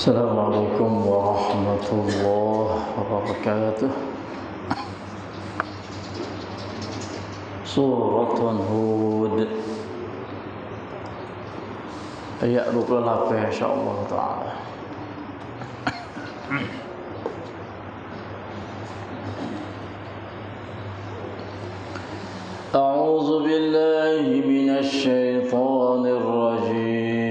Assalamualaikum warahmatullahi wabarakatuh. Surat Hud ayat 28 insyaallah taala. A'udzu billahi minasy syaithanir rajim.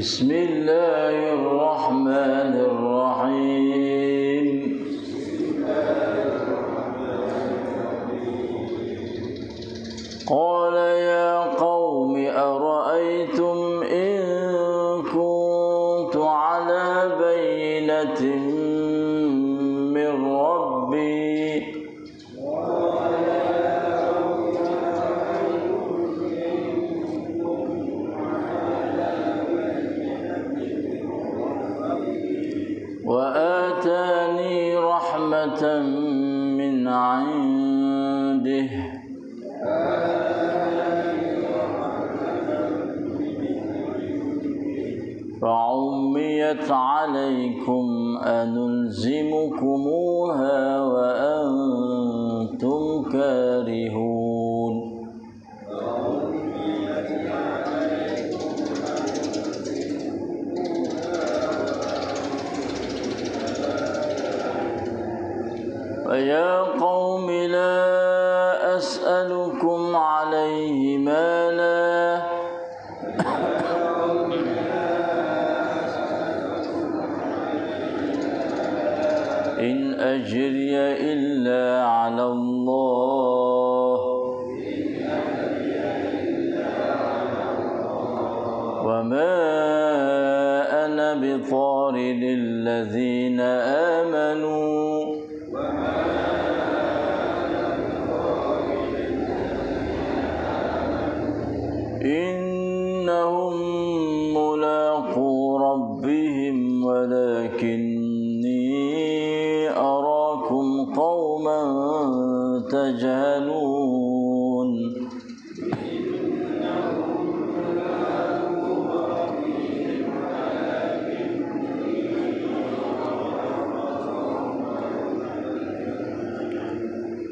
Bismillahirrahmanirrahim. Qala ya qaumi ara'aytum in kuntu ala bayyinatin min rabbi وآتاني رحمة من عنده فعميت عليكم أنلزمكموها وأنتم كارهون فيا قوم لا أسألكم عليه مالا إن أجري إلا على الله وما أنا بطارد الذين آمنوا إنهم ملاقو ربهم ولكني أراكم قوما تجهلون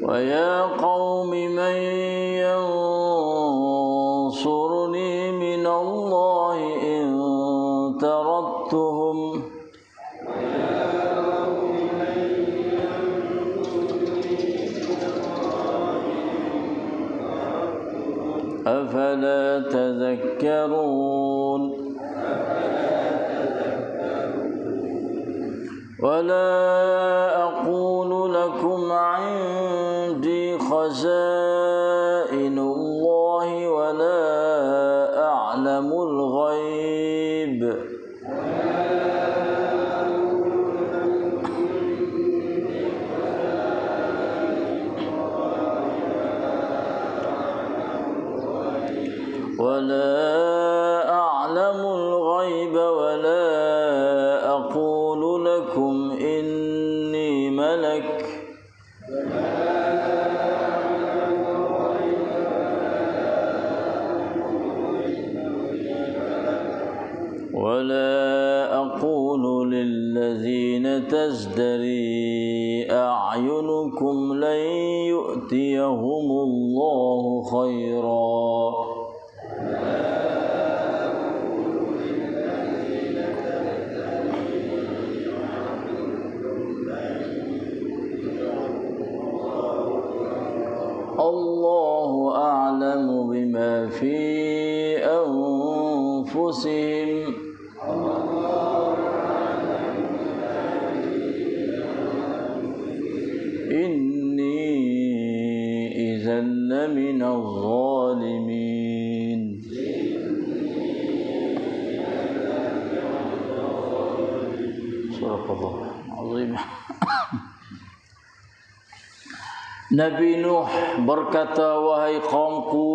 ويا قوم من ينصرني من الله إن طردتهم أفلا تذكرون ولا أقول لكم عندي خزائن الله ولا أعلم الغيب ولا أقول لكم إني ملك ولا أقول للذين تزدري أعينكم لن يؤتيهم الله خيرا الله أعلم بما في أنفسهم إني إذا لمن الظالمين صدق الله العظيم. Nabi Nuh berkata, wahai kaumku,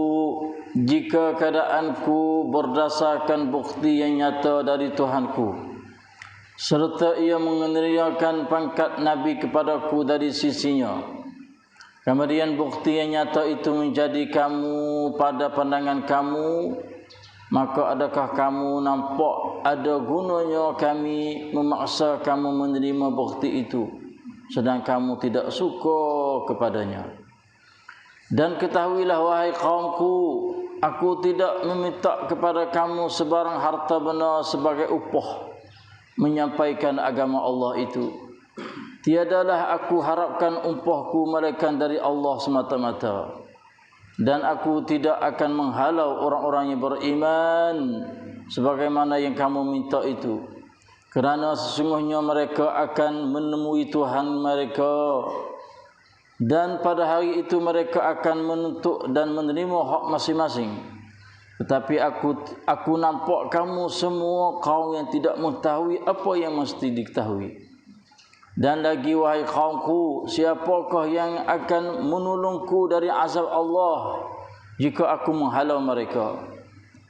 jika keadaanku berdasarkan bukti yang nyata dari Tuhanku, serta ia mengeneriakan pangkat Nabi kepadaku dari sisinya, kemudian bukti yang nyata itu menjadi kamu pada pandangan kamu, maka adakah kamu nampak ada gunanya kami memaksa kamu menerima bukti itu sedang kamu tidak suka kepadanya? Dan ketahuilah wahai kaumku, aku tidak meminta kepada kamu sebarang harta benda sebagai upah menyampaikan agama Allah itu. Tiadalah aku harapkan upahku melainkan dari Allah semata-mata. Dan aku tidak akan menghalau orang-orang yang beriman sebagaimana yang kamu minta itu. Kerana sesungguhnya mereka akan menemui Tuhan mereka, dan pada hari itu mereka akan menuntut dan menerima hak masing-masing. Tetapi aku nampak kamu semua kaum yang tidak mengetahui apa yang mesti diketahui. Dan lagi wahai kaumku, siapakah yang akan menolongku dari azab Allah jika aku menghalau mereka?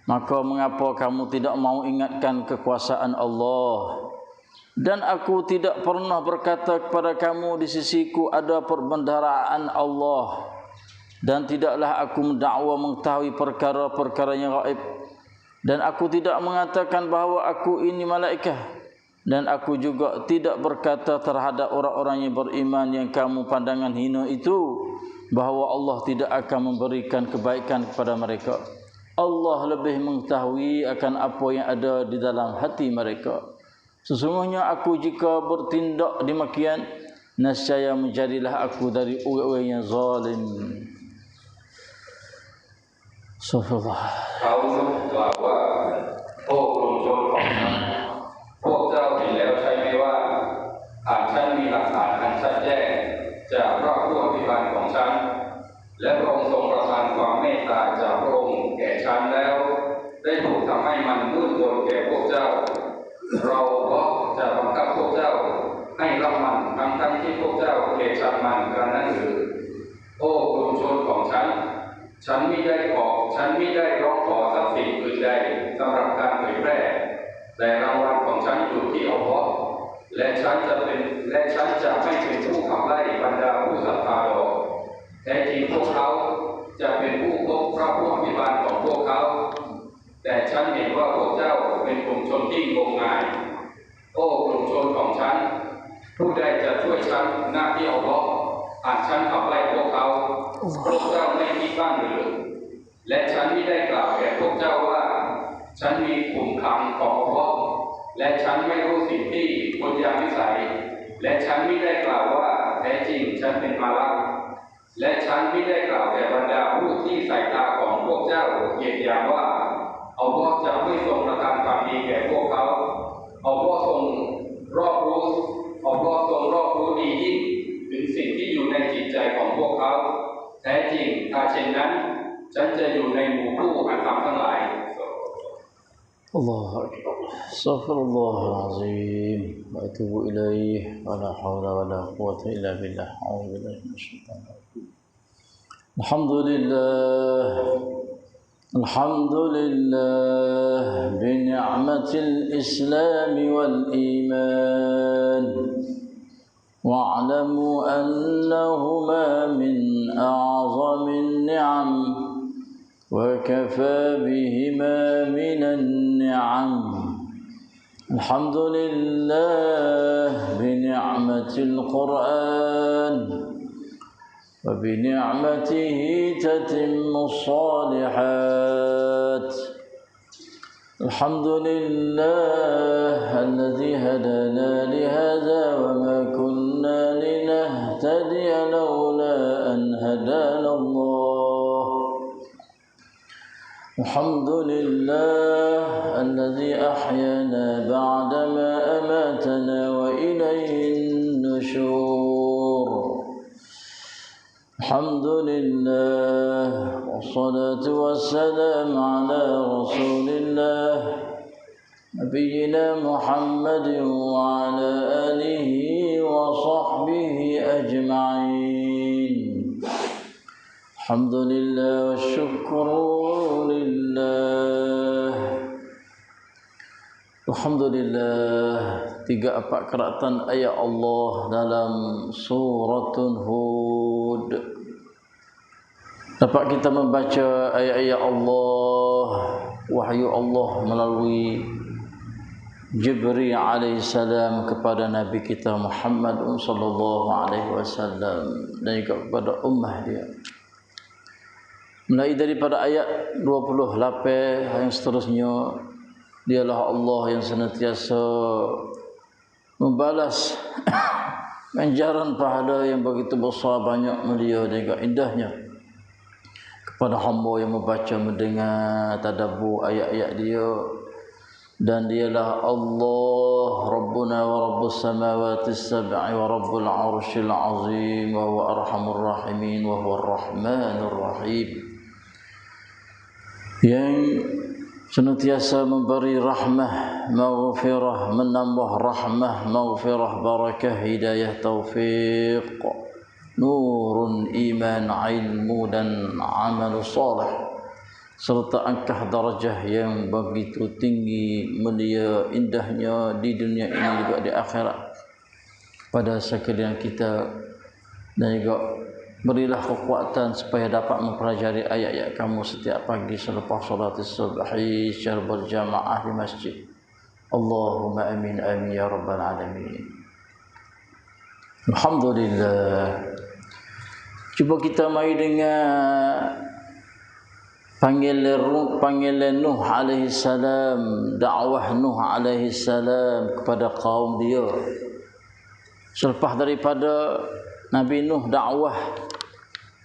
Maka mengapa kamu tidak mau ingatkan kekuasaan Allah? Dan aku tidak pernah berkata kepada kamu di sisiku ada perbendaharaan Allah, dan tidaklah aku mendakwa mengetahui perkara-perkara yang gaib, dan aku tidak mengatakan bahawa aku ini malaikat. Dan aku juga tidak berkata terhadap orang-orang yang beriman yang kamu pandangan hina itu bahawa Allah tidak akan memberikan kebaikan kepada mereka. Allah lebih mengetahui akan apa yang ada di dalam hati mereka. Sesungguhnya aku jika bertindak demikian, nescaya menjadilah aku dari orang-orang yang zalim. Astagfirullah. พวกเจ้าเห็นแล้วใช่ไหมว่าหากฉันมีหลักฐานอันชัดแจ้งจากพระผู้อภิบาลของฉันและพระองค์ทรงประทานความเมตตาจากพระองค์แก่ฉันแล้วได้ถูกทำให้มันมืดมนแก่พวกเจ้าเราก็จะบังคับพวกเจ้าให้รับมันทั้งที่พวกเจ้าเกลียดชังมันกันนั้นหรือโอ้กลุ่มชนของฉันไม่ได้ร้องขอทรัพย์สินอื่นใดสำหรับการเผยแพร่แต่รางวัลของฉันอยู่ที่อัลลอฮ์และฉันจะไม่เป็นผู้ขับไล่บรรดาผู้ศรัทธาดอกแท้จริงพวกเขาจะเป็นผู้พบพระผู้อภิบาลของพวกเขาแต่ฉันเห็นว่าพวกเจ้าเป็นกลุ่มชนที่งมงายโอ้กลุ่มชนของฉันผู้ใดจะช่วยฉันหน้าที่อัลลอฮ์หากฉันขับไล่พวกเขาพวกเจ้าไม่คิดบ้างหรือและฉันไม่ได้กล่าวแก่พวกเจ้าว่าฉันมีขุมขังของอัลลอฮ์และฉันไม่รู้สิ่งที่คนยามวิสัยและฉันไม่ได้กล่าวว่าแท้จริงฉันเป็นมาลักและฉันไม่ได้กล่าวแก่บรรดาผู้ที่สายตาของพวกเจ้าเหยียดหยามว่าอัลลอฮ์จะไม่ทรงประทานความดีแก่พวกเขาอัลลอฮ์ทรงรอบรู้ดียิ่งถึงสิ่งที่อยู่ในจิตใจของพวกเขาแท้จริงถ้าเช่นนั้นฉันจะอยู่ในหมู่ผู้อาธรรมทั้งหลายالله أكبر. استغفر الله العظيم وأتوب إليه ولا حول ولا قوة إلا بالله. أعوذ بالله من الشيطان الرجيم. الحمد لله بنعمة الإسلام والإيمان واعلموا أنهما من أعظم النعم وكفى بهما من النعم. الحمد لله بنعمة القرآن وبنعمته تتم الصالحات. الحمد لله الذي هدانا لهذا وما كنا لنهتدي لولا أن هدانا الله. الحمد لله الذي أحيانا بعدما أماتنا وإليه النشور. الحمد لله والصلاة والسلام على رسول الله نبينا محمد وعلى آله وصحبه أجمعين. الحمد لله والشكر لله. Alhamdulillah, 3-4 keratan ayat Allah dalam surah Hud. dapat kita membaca ayat-ayat Allah, wahyu Allah melalui Jibril alaihissalam kepada Nabi kita Muhammad sallallahu alaihi wasallam dan juga kepada ummah dia. Mulai daripada ayat 28 yang seterusnya, dialah Allah yang senantiasa membalas ganjaran pahala yang begitu besar, banyak mulia dan juga indahnya kepada hamba yang membaca, mendengar, tadabbur ayat-ayat dia. Dan dialah Allah Rabbuna wa Rabbus samawati sab'i wa Rabbul arshil azim wa huwa arhamur rahimin wa huwa ar-rahmanur rahim, yang senantiasa memberi rahmah, maghfirah, menambah rahmah, maghfirah, barakah, hidayah, taufiq, nurun, iman, ilmu dan amal salih, serta angkah darajah yang begitu tinggi, mulia, indahnya di dunia ini juga di akhirat pada sekalian kita. Dan juga berilah kekuatan supaya dapat mempelajari ayat-ayat kamu setiap pagi selepas salat subuh secara berjamaah di masjid. Allahumma amin amin ya rabbal alamin. Alhamdulillah. Cuba kita mari dengar panggilan Nuh alaihi salam, dakwah Nuh alaihi salam kepada kaum dia. Selepas daripada Nabi Nuh dakwah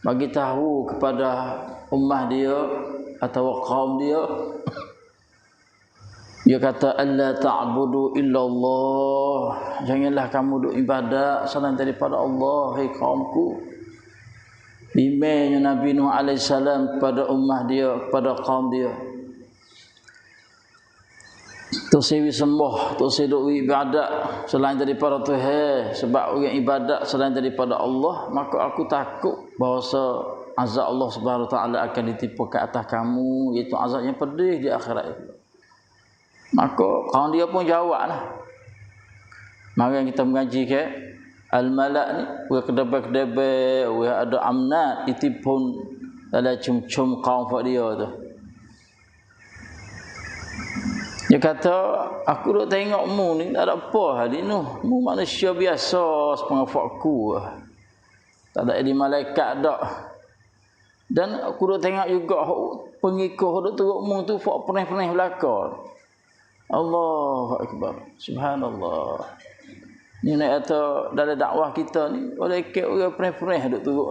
bagi tahu kepada ummah dia atau kaum dia, dia kata alla ta'budu illallah, janganlah kamu duk ibadat selain daripada Allah, hai kaumku. Bimbingnya Nabi Nuh AS kepada ummah dia, kepada kaum dia, tu sewi sembah, tu seduk ibadat selain daripada Tuhan. Sebab orang ibadat selain daripada Allah, maka aku takut bahawa azab Allah Subhanahu Wa Taala akan ditipu ke atas kamu, iaitu azab yang pedih di akhirat itu. Maka kaum dia pun jawablah. Mari kita mengaji ke al-malak ni, we kedebe-kedebe, we ada amnat ditipun dalam cum-cum kaum dia tu. Dia kata, aku duk tengok mu ni tak ada apa hari ni. Mu manusia biasa sepengafakku. Tak ada jadi malaikat dak. Dan aku duk tengok juga pengikut duk turut mu tu fak pernah-pernah belaka. Allahu akbar. Subhanallah. Ni nak kata dalam dakwah kita ni, oleh ke orang pernah-pernah duk turut.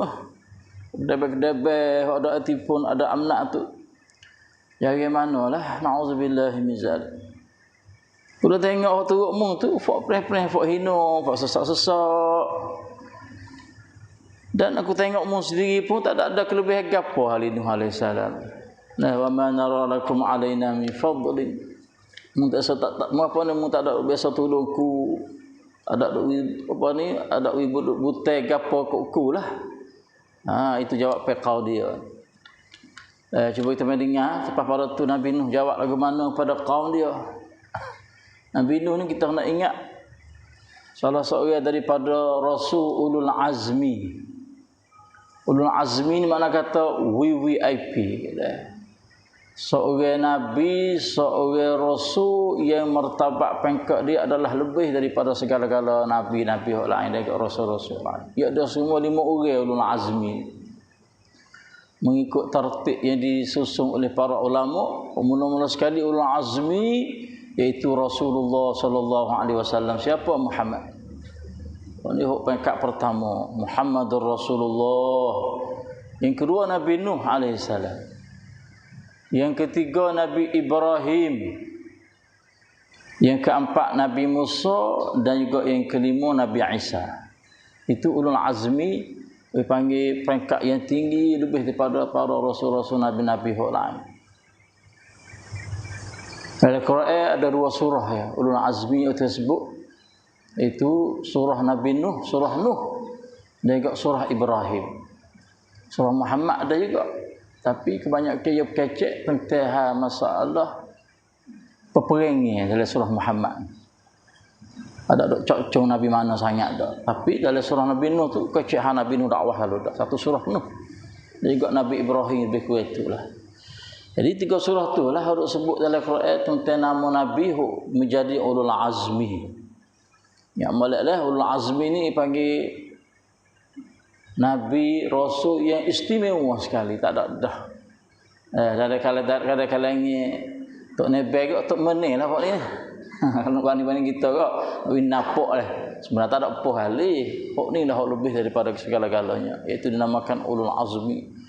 Kedebe-kedebe, ada tipun, ada amnat tu. Jadi manalah, na'udzubillahi min zalik. Udah tengok turut mu tu fak preh-preh, fak hina, fak sesak-sesak. Dan aku tengok mu sendiri pun tak ada kelebihan gapo hari Nuh alaihi salam. Nah, wa ma nara lakum alaina min fadlin. Mu tak apa ni, mu tak ada biasa tolongku. Ada apa ni, ada butai gapo ku lah. Ha, itu jawab pekau dia. Cuba kita mendengar selepas pada tu Nabi Nuh jawab lagu mana pada kaum dia. Nabi Nuh ni kita nak ingat salah seorang daripada Rasul Ulul Azmi. Ulul Azmi ni makna kata VVIP. Seorang Nabi, seorang Rasul yang martabat pangkat dia adalah lebih daripada segala-gala Nabi-Nabi lain dan Rasul-Rasul lain. Dia ada semua 5 orang Ulul Azmi. Mengikut tertib yang disusun oleh para ulama, mula-mula sekali ulul azmi iaitu Rasulullah sallallahu alaihi wasallam. Siapa? Muhammad. Ini pangkat pertama, Muhammadur Rasulullah. Yang kedua Nabi Nuh alaihi salam. Yang ketiga Nabi Ibrahim. Yang keempat Nabi Musa dan juga yang kelima Nabi Isa. Itu ulul azmi, dipanggil peringkat yang tinggi lebih daripada para rasul-rasul nabi-nabi lain. Dalam Quran ada 2 surah ya, ulul azmi tersebut, itu surah Nabi Nuh, surah Nuh dan juga surah Ibrahim. Surah Muhammad ada juga, tapi kebanyakan dia kecek tentang masalah peperangan dalam surah Muhammad. Ada dok cocok Nabi mana sangat dak. Tapi dalam surah Nabi Nuh tu kecehan Nabi Nuh dakwah lalu dak. Satu surah Nuh. Dan juga Nabi Ibrahim lebih kurang itulah. Jadi 3 surah tu lah harus sebut dalam Quran tentang nama Nabi menjadi ulul azmi. Ya malah ulul azmi ni panggil Nabi Rasul yang istimewa sekali, tak ada dah. Kadang-kadang ni tok nebeg tok meneh lah pok ni. Kalau banding kita kok win napok lah. Sebenarnya tak ada apa kali. Pok ni dah lebih daripada segala-galanya. Iaitu dinamakan ulul azmi.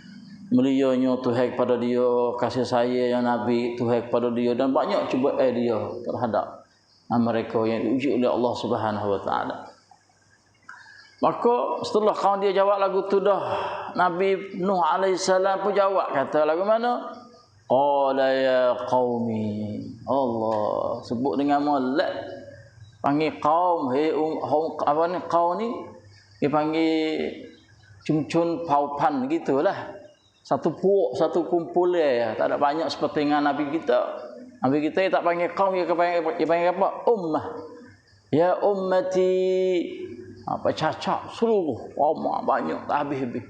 Mulianya Tuhan kepada dia, kasih sayang yang Nabi Tuhan kepada dia, dan banyak cubaan dia terhadap mereka yang diuji oleh Allah Subhanahu wa taala. Maka setelah kawan dia jawab lagu tu dah, Nabi Nuh alaihi salam pun jawab, kata lagu mana? Qala ya qaumi. Allah sebut dengan molek, panggil kaum, apa ni kaum ni dia panggil cun-cun paupan gitulah. Satu puak, satu kumpul ya, tak ada banyak seperti dengan Nabi kita. Nabi kita tak panggil kaum, dia panggil apa? Ummah. Ya ummati. Apa cacak seluruh ummah banyak tak habis-habis.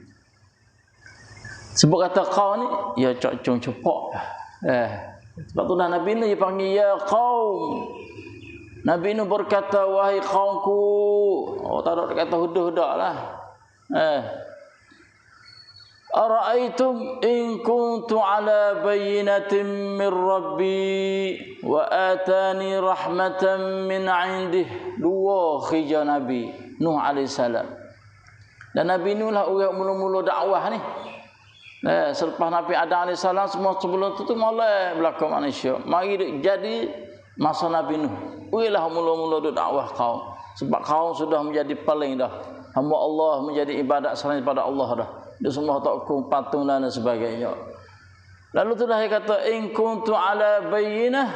Sebab kata kaum ni, ya cak-cung cepak. Sebab tu Nabi ni dia panggil ya kaum. Nabi ni berkata, wahai kaumku. Oh, tak ada kata hudah-hudah lah. Ara'aytum in kuntu ala bayyinatin min Rabbi wa atani rahmatan min 'indih. Dua khija Nabi Nuh alaihi salam. Dan Nabi Nuh lah orang mula-mula dakwah ni. Selepas Nabi Adam alaihi salam, semua sebelum tu mulai berlaku manusia. Mari jadi masa Nabi Nuh. Uilah mula-mula dakwah kaum. Sebab kaum sudah menjadi paling dah. Hamba Allah menjadi ibadat selain pada Allah dah. Dia semua tak hukum patung dan sebagainya. Lalu tu dah dia kata, in kuntu ala bayyinah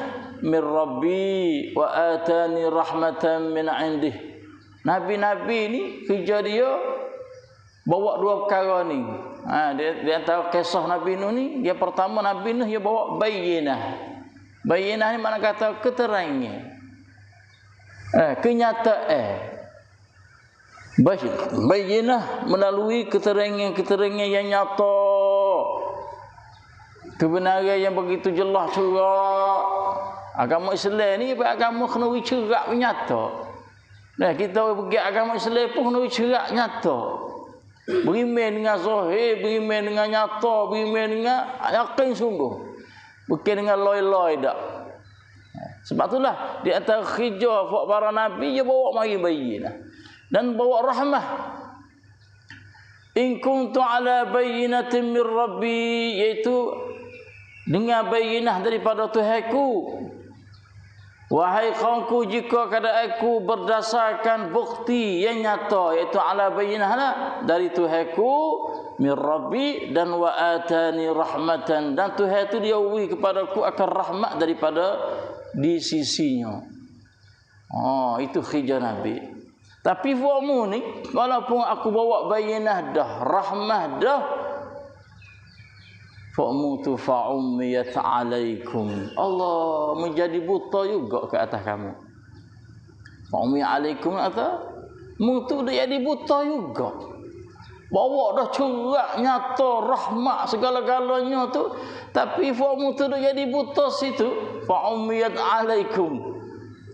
min Rabbi wa atani rahmatan min 'indih. Nabi-nabi ni kerja dia bawa dua perkara ni. Di antara kisah Nabi Nuh ni, dia pertama Nabi Nuh dia bawa bayyinah. Bayyinah ni makna kata keterangan. Kenyataan. Bayyinah melalui keterangan yang nyata, kebenaran yang begitu jelas cerak. Agama Islam ni agama kena cerak nyata. Kita pergi agama Islam pun kena cerak nyata. Beriman dengan zahir, beriman dengan nyata, beriman dengan yakin sungguh. Bukan dengan loi-loi dak. Sebab itulah di antara khijah para nabi dia bawa mari bayyinah. Dan bawa rahmah. In kuntu ala bayyinatin min Rabbi, iaitu dengan bayyinah daripada Tuhanku. Wahai kaumku, jika keadaan aku berdasarkan bukti yang nyata, iaitu ala bayyinah lah, dari Tuhanku min Rabbi, dan wa atani rahmatan, dan Tuhan itu dia beri kepadaku akan rahmat daripada di sisinya. Itu khijah Nabi. Tapi formu ni, walaupun aku bawa bayyinah dah, rahmah dah, formu tu fa'ummiyat alaikum. Allah menjadi buta juga ke atas kamu. Fa'ummiyat alaikum kata, mu tu dia jadi buta juga. Bawa dah cerak, nyata, rahmat, segala-galanya tu. Tapi formu tu dia jadi buta situ. Fa'ummiyat alaikum.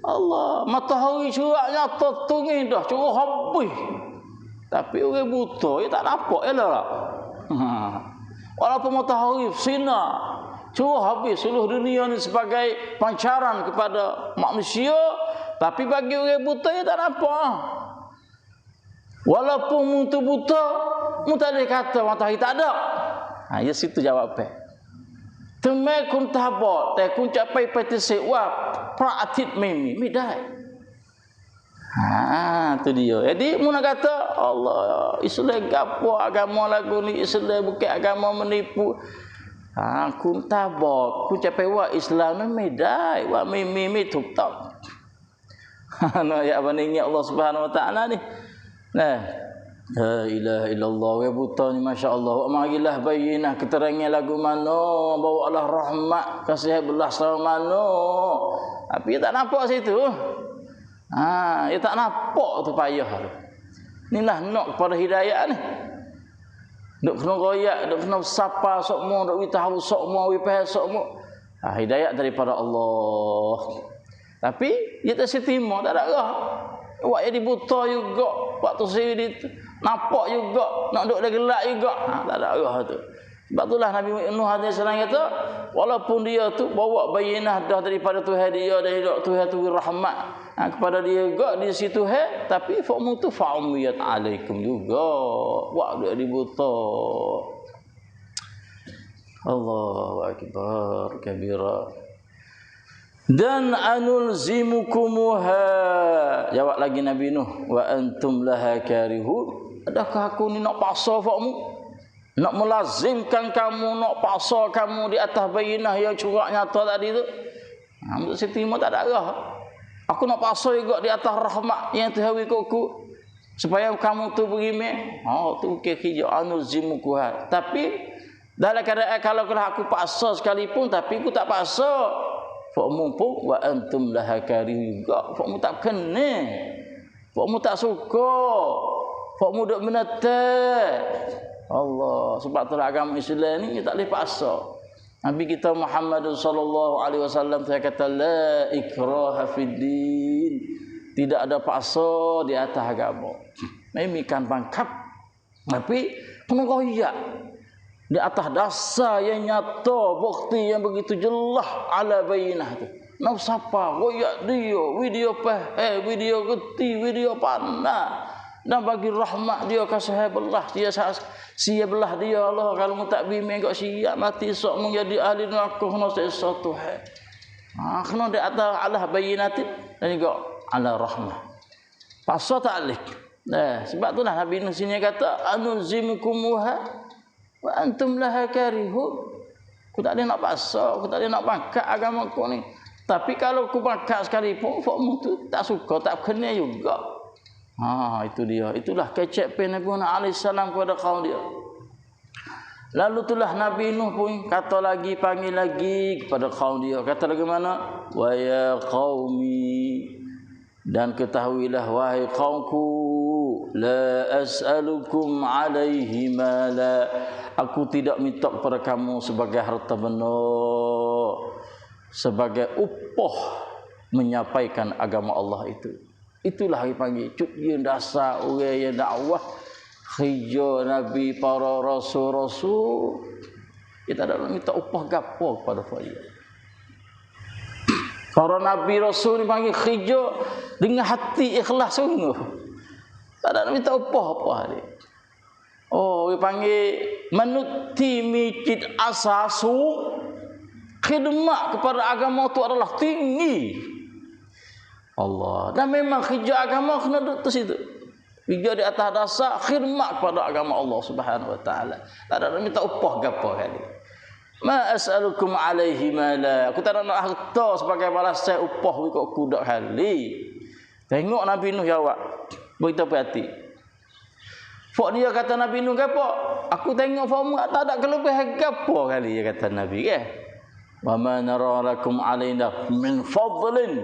Allah, matahari cerak nyata tunggu dah, cerah habis. Tapi orang buta, dia tak nampak lah. Walaupun matahari sinar, cerah habis seluruh dunia ni sebagai pancaran kepada manusia, tapi bagi orang buta dia tak nampak. Walaupun mu tu buta, mu tak boleh kata matahari tak ada. Ya situ jawapan. Temai kun tabot,แต่คุณจะไปปฏิเสธว่าพระอาทิตย์ไม่ได้ tu dia. Jadi mun nak kata Allah Islam gapo agama lagu ni Islam bukan agama menipu. Kun tabot, kun capai wa Islam niไม่ได้ว่าไม่ถูกต้อง ya bandingnya Allah Subhanahu wa taala ni. La ilaha illallah, wa buta ni masya-Allah. Marilah bayyinah keterangan lagu mana, bawalah rahmat kasih belas sama mana. Tapi dia tak nampak situ. Dia tak nampak tu payah tu. Inilah nak kepada hidayah ni. Duk kena royak, duk kena sapa sokmo, duk tahu sokmo, pahal sokmo. Hidayat daripada Allah. Tapi dia tak setima, tak ada arah. Awak jadi buta juga, waktu sini nampak juga, nak duk dah gelak juga. Tak ada arah tu. Sebab itulah Nabi Nuh alaihi salam kata, walaupun dia tu bawa bayinah dah daripada Tuhan dia dan hidup Tuhan tu rahmat kepada dia juga di situ tapi fa'mu tu fa'umiyat alaikum juga. Wak dia dibuta. Allahu akbar kabira. Dan anulzimukumuha. Jawab lagi Nabi Nuh, wa antum laha karihun. Adakah aku ni nak paksa fa'mu? Nak melazimkan kamu, nak paksa kamu di atas bayinah yang curak nyata tadi tu. Untuk setima tak ada arah. Aku nak paksa juga di atas rahmat yang Tuhan wikuku supaya kamu tu berimeh. Tu kira anulzimukuha. Tapi dalam keadaan kalau aku paksa sekalipun, tapi aku tak paksa. Fa'mu pun wa antum laha karih juga. Fa'mu tak kena. Fa'mu tak suka. Fa'mu duk menatap. Allah, sebab tu agama Islam ni tak boleh paksa. Nabi kita Muhammad sallallahu alaihi wasallam dia kata la ikraha fid din. Tidak ada paksa di atas agama. Memikan pangkat tapi kena royak di atas dasar yang nyata, bukti yang begitu jelas ala bayinah tu. Nak siapa royak dia, video video geti, video panah. Dan bagi rahmat dia kasih belah dia sia belah dia Allah kalau tak bimbing kau siap mati sok menjadi ahli neraka kena seksa Tuhan. Kena di atas Allah bayinati dan juga ala rahmah. Pasal ta'lik. Sebab itulah Nabi Nuh sini kata anulzimukumuha wa antum laha karihun. Aku tak ada nak pasal, aku tak ada nak bangkat agama aku ni. Tapi kalau aku bangkat sekalipun fakmu tu tak suka, tak kena juga. Itu dia. Itulah kecek Nabi Nuh alaihi salam kepada kaum dia. Lalu itulah Nabi Nuh pun kata lagi, panggil lagi kepada kaum dia. Kata lagi mana? Wa ya qaumi, dan ketahuilah wahai kaumku, la as'alukum alaihi mala. Aku tidak minta kepada kamu sebagai harta benda, sebagai upah menyampaikan agama Allah itu. Itulah dipanggil cuknya dasar orang yang dakwah kerja Nabi, para rasul-rasul. Kita tak nak minta upah gapo kepada dia. Para Nabi Rasul dipanggil kerja dengan hati ikhlas sungguh. Tak nak minta upah apa dia. Dipanggil menuti micit asasu. Khidmat kepada agama itu adalah tinggi. Allah. Dan memang kerja agama kena duduk di situ. Kerja di atas dasar khidmat kepada agama Allah Subhanahu wa taala. Tak ada minta upah gapo kali. Ma as'alukum alaihi mala. Aku tak nak harta sebagai balasan upah kok kudak kali. Tengok Nabi Nuh jawab. Berita perhati. Fak dia kata Nabi Nuh gapo? Aku tengok fakmu tak ada kelebihan gapo kali dia kata Nabi ke. Wa ma nara lakum alaina min fadlin.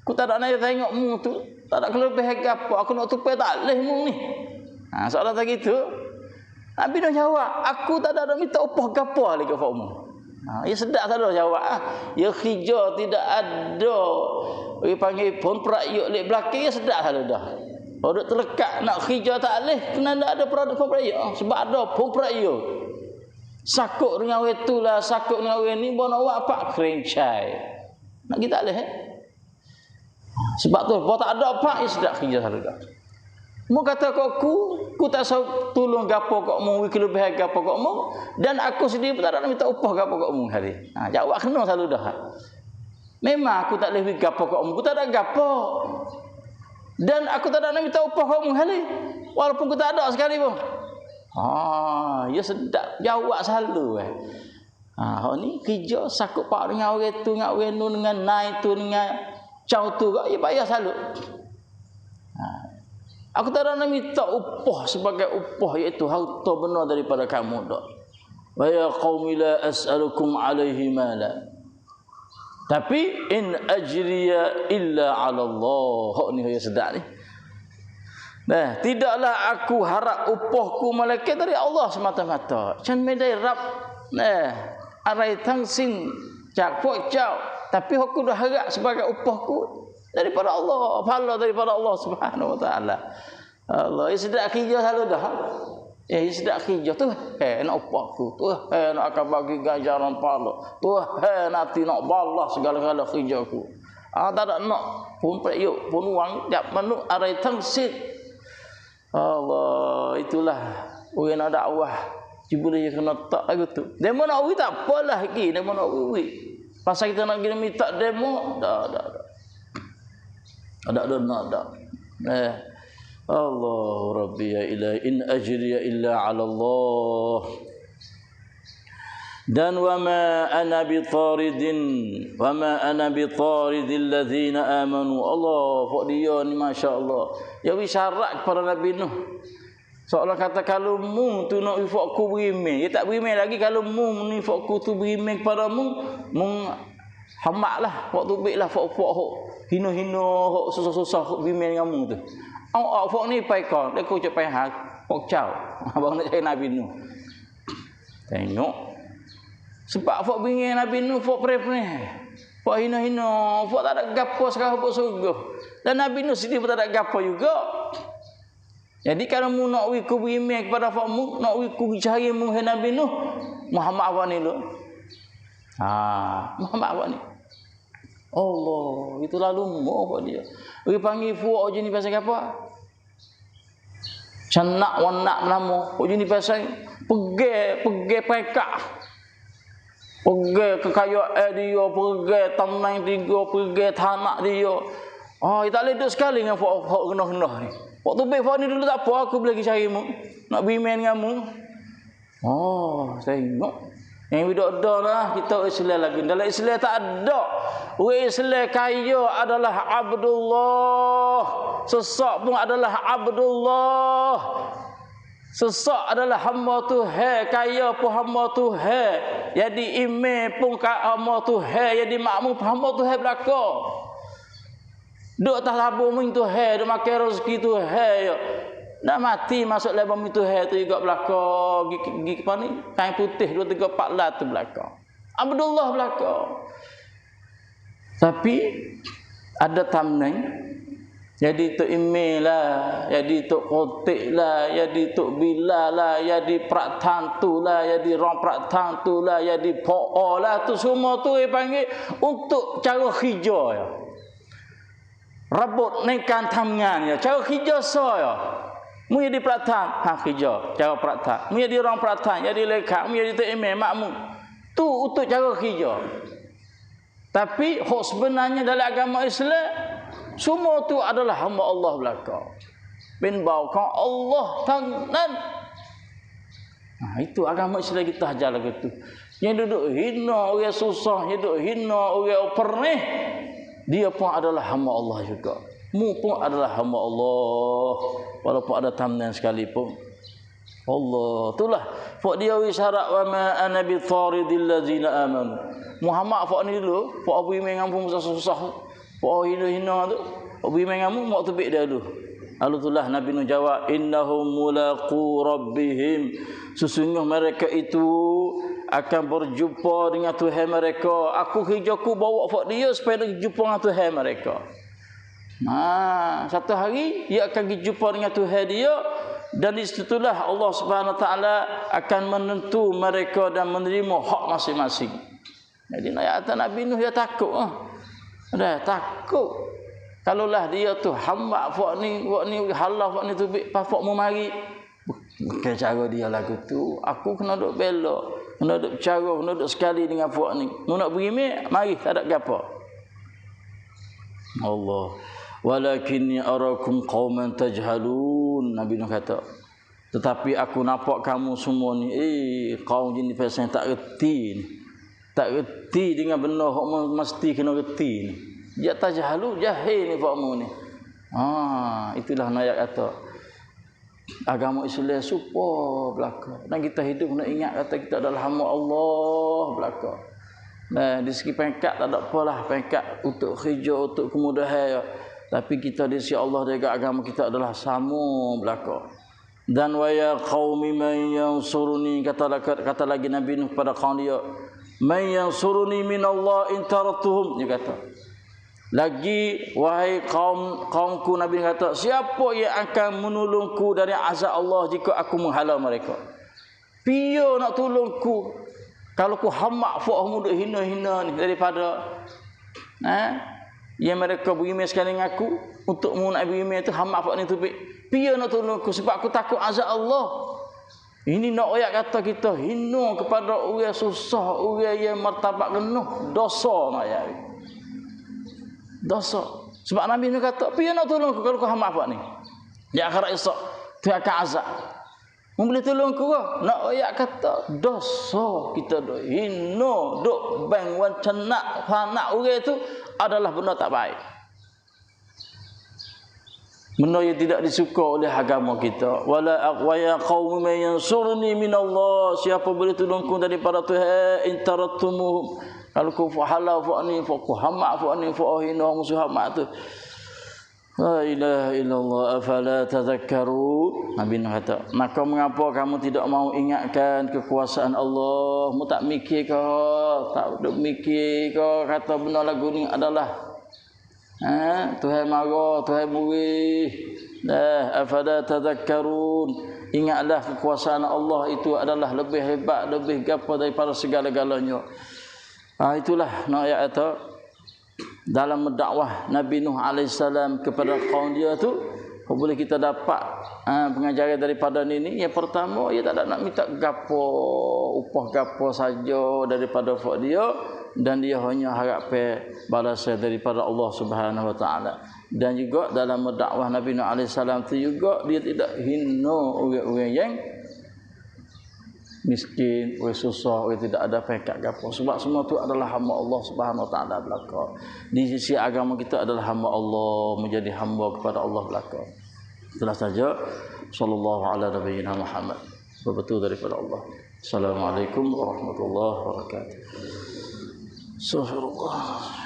Aku tak nak tengok mu tu, tak ada kelebihan apa. Aku nak tupai tak leh mu ni. Soalan tak gitu. Nabi dah jawab, aku tak ada minta upah gapo lagi ke fakmu. Ya sedap tak ada jawab. Ya khija tidak ada. Dia panggil pun perakyuk lek belakang ya sedap tak dah. Orang terlekat nak khija tak leh kena ada produk pun perakyuk. Sebab ada pun perakyuk. Sakuk dengan orang tu lah, sakuk dengan orang ni bono awak pak kerencai. Nak kita leh. Sebab tu kalau tak ada apa sudah kerja saudara. Mu kata aku tak tahu tolong gapo kok mu kelebihan gapo kok mu dan aku sendiri pun tak ada minta upah gapo kok mu hari. Jawab kena selalu dah. Memang aku tak boleh gapo kok mu, aku tak ada gapo. Dan aku tak ada minta upah kok mu hari. Walaupun aku tak ada sekali pun. Ya sedap jawab selalu ni kerja sakut pak dengan orang tu dengan orang nu dengan naik tu dengan Cau tu ya bayar selalu. Aku tak nak minta upah sebagai upah iaitu harta benar daripada kamu dak. Wa ya qaumi la as'alukum alaihi mala. Tapi in ajriya illa 'ala Allah. Hak ni saya sedar ni. Tidaklah aku harap upahku malaikat dari Allah semata-mata. Chan medai rap arai tangsin cak pok cau, tapi aku dah harap sebagai upahku daripada Allah, pahala daripada Allah Subhanahu wa taala. Allah isdak kerja selalu dah. Isdak kerja tu nak upahku. Tu nak akan bagi ganjaran pahala. Tu nanti nak balas segala-gala kerjaku. Tak ada nak pun yuk pun wang tiap manuk arai tangsin. Allah, itulah orang nak dakwah. Cuba dia kena tak lagu tu. Demo nak uwi tak apalah lagi, demo nak uwi. Pasal kita nak kena minta demo, dah. Ada nak. Allah Rabbi ya ilahi in ajriya illa 'ala Allah. Dan wa ma ana bitaridil ladzina amanu. Allah fok dia ni masya-Allah. Ya wisyarat kepada Nabi Nuh. Seolah kata kalau mu tu nak ifakku berimeh, dia tak berimeh lagi. Kalau mu ni ifakku tu berimeh kepada mu hamaklah, fak tubiklah fak hino-hino, fak susah-susah berimeh dengan mu tu. Fak ni pai kau, dia kau capai hak, fak cau. Abang nak cari Nabi Nuh. Tengok. Sebab fak berimeh Nabi Nuh fak pre-pre. Fak hino-hino, fak tak ada gapo sekarang fak surga. Dan Nabi Nuh sendiri pun tak ada gapo juga. Jadi kalau mu nak wiku berimeh kepada fakmu, nak wiku cari mu Nabi Nuh, Muhammad awak ni lu. Muhammad awak ni. Allah, itu lalu mu apa dia. Dia panggil fuak je ni pasal apa? Canak wanak lama. Je ni pasal pergi pekak. Pergi kekayaan dia, pergi tamnang dia, pergi tanak dia. Dia tak boleh duduk sekali dengan fuak genah-genah ni. Waktu baik fak ni dulu tak apa, aku boleh cari mu. Nak berimeh dengan mu. Tengok. Yang tidak ada lah, kita Islam lagi. Dalam Islam tak ada. Orang Islam kaya adalah Abdullah. Sesak pun adalah Abdullah. Sesak adalah hamba Tuhan. Kaya pun hamba Tuhan. Jadi imam pun hamba Tuhan. Jadi makmum pun hamba Tuhan belakang. Duk atas labur min Tuhan, duk makan rezeki Tuhan. Nak mati masuk labur min Tuhan tu juga belakang. Gigi apa ni? Kain putih 2 3 4 lat tu belakang. Abdullah belakang. Tapi ada tamneng. Jadi tok email lah, jadi tok kotik lah, jadi tok bila lah, jadi prak tantu lah, jadi rong prak tantu lah, jadi po'o lah. Tu semua tu dia panggil untuk cara hijau ya. Rabut nekan tamngan ya. Cara hijau so ya. Mu jadi peratan, hijau, cara peratan. Mu jadi orang peratan, jadi lekak, mu jadi tok email makmu. Tu untuk cara hijau. Tapi hak sebenarnya dalam agama Islam semua tu adalah hamba Allah belaka. Bin baukan Allah tangan. Itu agama Islam kita ajar lagu tu. Yang duduk hina orang susah, yang duduk hina orang pernah, dia pun adalah hamba Allah juga. Mu pun adalah hamba Allah walaupun ada tamnan sekalipun. Allah itulah fak dia isyarat wa ma ana bi taridil ladzina amanu. Muhammad fak ni dulu, fak abu mengang pun susah-susah. Fak hina-hina tu, abu mengang mu mak tebik dia dulu. Lalu itulah Nabi Nuh jawab, innahum mulaqu rabbihim. Sesungguhnya mereka itu akan berjumpa dengan Tuhan mereka. Aku hijauku bawa fak dia supaya dia jumpa dengan Tuhan mereka. Satu hari dia akan berjumpa dengan Tuhan dia. Dan di situlah Allah Subhanahu Wa Taala akan menentu mereka dan menerima hak masing-masing. Jadi ayat Nabi Nuh dia takut. Dah takut. Kalaulah dia tu hamba fak ni halah fak ni tu fak mu mari. Bukan cara dia lagu tu. Aku kena duk bela, kena duk cara, kena duk sekali dengan fak ni. Mu nak berimeh, mari tak ada gapo. Allah. Walakinni arakum qauman tajhalun. Nabi Nuh kata, tetapi aku nampak kamu semua ni kaum jenis pasal tak reti ni. Tak reti dengan benda hak mesti kena reti ni. Dia tajhalu jahil ni fakmu ni. Itulah ayat kata agama Islam super belaka. Dan kita hidup nak ingat kata kita adalah hamba Allah belaka. Di segi pengkat tak ada apalah, pengkat untuk hijau, untuk kemudahan. Tapi kita di sisi Allah jaga agama kita adalah sama belaka. Dan wa ya qaumi man yansuruni, kata lagi Nabi Nuh pada kaum dia, man yansuruni minallah in taratuhum, dia kata. Lagi wahai kaumku, Nabi kata, siapa yang akan menolongku dari azab Allah jika aku menghalau mereka? Pia nak tolongku kalau ku hamak fak mudah hina-hina ni daripada yang mereka beriman sekali dengan aku untuk mu nak beriman tu hamak fak ni tu pia nak tolongku sebab aku takut azab Allah. Ini nak ayat kata kita hina kepada orang susah, orang yang martabat rendah, dosa nak ayat. Dosa. Sebab Nabi ni kata, "Piye nak tolong aku kalau kau hamak apa ni?" Di akhirat esok, tu akan azab. Mu boleh tolong aku ke? Nak ayat kata dosa kita dok hina, dok bang wan cenak anak orang itu adalah benda tak baik. Benda yang tidak disuka oleh agama kita. Wala aqwa qaumi man yansurni minallah, siapa boleh tolongku daripada Tuhan in taratumuhum. Kalau ku fahala fa ni fa ku hamak fa ni fa hina musuh hamak tu. La ilaha illallah afala tadhakkarun. Nabi kata, maka mengapa kamu tidak mau ingatkan kekuasaan Allah? Mu tak mikir ke? Tak duk mikir ke kata benda lagu ni adalah Tuhan marah, Tuhan buri. Dah afala tadhakkarun. Ingatlah kekuasaan Allah itu adalah lebih hebat, lebih gapo daripada segala-galanya. Itulah nak ayat itu dalam dakwah Nabi Nuh alaihissalam kepada kaum dia tu boleh kita dapat pengajaran daripada ini. Yang pertama, ia tak ada nak minta gapo upah gapo saja daripada fak dia, dan dia hanya harap balasan daripada Allah Subhanahu wa taala. Dan juga dalam dakwah Nabi Nuh alaihissalam tu juga dia tidak hina orang-orang yang miskin, orang susah, orang tidak ada pekat gapo. Sebab semua itu adalah hamba Allah Subhanahu wa taala belaka. Di sisi agama kita adalah hamba Allah, menjadi hamba kepada Allah belaka. Itulah saja. Sallallahu ala nabiyyina Muhammad. Betul daripada Allah. Assalamualaikum warahmatullahi wabarakatuh. Subhanallah.